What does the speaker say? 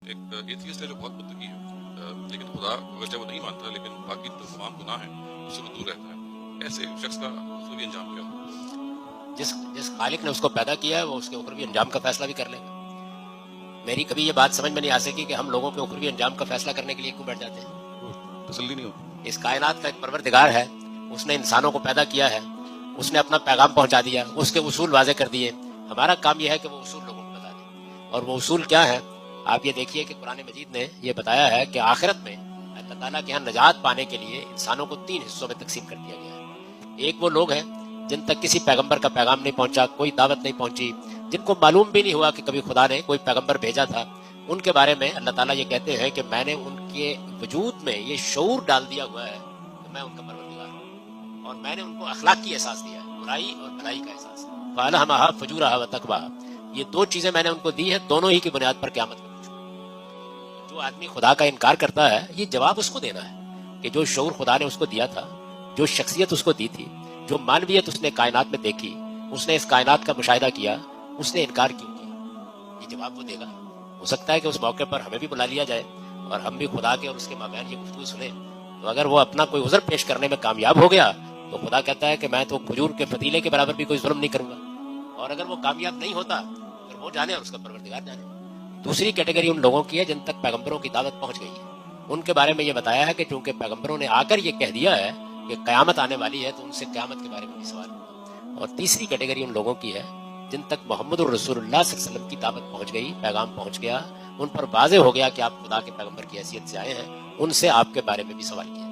ایک ایتھیسٹ ہے جو بہت متقی ہے، لیکن خدا اگرچہ وہ نہیں مانتا لیکن باقی تمام گناہ ہیں اس سے وہ دور رہتا ہے، ایسے شخص کا اصولی انجام کیا ہو؟ جس خالق نے اس کو پیدا کیا ہے وہ اس کے اخروی انجام کا فیصلہ بھی کر لے گا۔ میری کبھی یہ بات سمجھ میں نہیں آ سکی کہ ہم لوگوں کے اخروی انجام کا فیصلہ کرنے کے لیے کیوں بیٹھ جاتے ہیں۔ تسلی نہیں ہوتی۔ اس کائنات کا ایک پروردگار ہے، اس نے انسانوں کو پیدا کیا ہے، اس نے اپنا پیغام پہنچا دیا، اس کے اصول واضح کر دیے، ہمارا کام یہ ہے کہ وہ اصول لوگوں کو بتا دیں۔ اور وہ اصول کیا ہے؟ آپ یہ دیکھیے کہ قرآن مجید نے یہ بتایا ہے کہ آخرت میں اللہ تعالیٰ کے یہاں نجات پانے کے لیے انسانوں کو 3 حصوں میں تقسیم کر دیا گیا ہے۔ ایک وہ لوگ ہیں جن تک کسی پیغمبر کا پیغام نہیں پہنچا، کوئی دعوت نہیں پہنچی، جن کو معلوم بھی نہیں ہوا کہ کبھی خدا نے کوئی پیغمبر بھیجا تھا۔ ان کے بارے میں اللہ تعالیٰ یہ کہتے ہیں کہ میں نے ان کے وجود میں یہ شعور ڈال دیا ہوا ہے کہ میں ان کا پروردگار ہوں، اور میں نے ان کو اخلاق کی احساس دیا ہے، برائی اور بھلائی کا احساس۔ فَأَلْهَمَهَا فُجُورَهَا وَتَقْوَاهَا، یہ 2 چیزیں میں نے ان کو دی ہیں، دونوں ہی کی بنیاد پر قیامت میں پوچھوں۔ جو آدمی خدا کا انکار کرتا ہے یہ جواب اس کو دینا ہے کہ جو شعور خدا نے اس کو دیا تھا، جو شخصیت اس کو دی تھی، جو معنویت اس نے کائنات میں دیکھی، اس نے اس کائنات کا مشاہدہ کیا، اس نے انکار کیوں کیا؟ یہ جواب وہ دے گا۔ ہو سکتا ہے کہ اس موقع پر ہمیں بھی بلا لیا جائے اور ہم بھی خدا کے اور اس کے مابین یہ گفتگو سنیں، تو اگر وہ اپنا کوئی عذر پیش کرنے میں کامیاب ہو گیا تو خدا کہتا ہے کہ میں تو کھجور کے فتیلے کے برابر بھی کوئی ظلم نہیں کروں گا، اور اگر وہ کامیاب نہیں ہوتا پھر وہ جانے اور اس کا پروردگار جانے۔ دوسری کیٹیگری ان لوگوں کی ہے جن تک پیغمبروں کی دعوت پہنچ گئی ہے۔ ان کے بارے میں یہ بتایا ہے کہ چونکہ پیغمبروں نے آ کر یہ کہہ دیا ہے کہ قیامت آنے والی ہے تو ان سے قیامت کے بارے میں بھی سوال ہوگا۔ اور تیسری کیٹیگری ان لوگوں کی ہے جن تک محمد الرسول اللہ صلی اللہ علیہ وسلم کی دعوت پہنچ گئی، پیغام پہنچ گیا، ان پر واضح ہو گیا کہ آپ خدا کے پیغمبر کی حیثیت سے آئے ہیں، ان سے آپ کے بارے میں بھی سوال کیا۔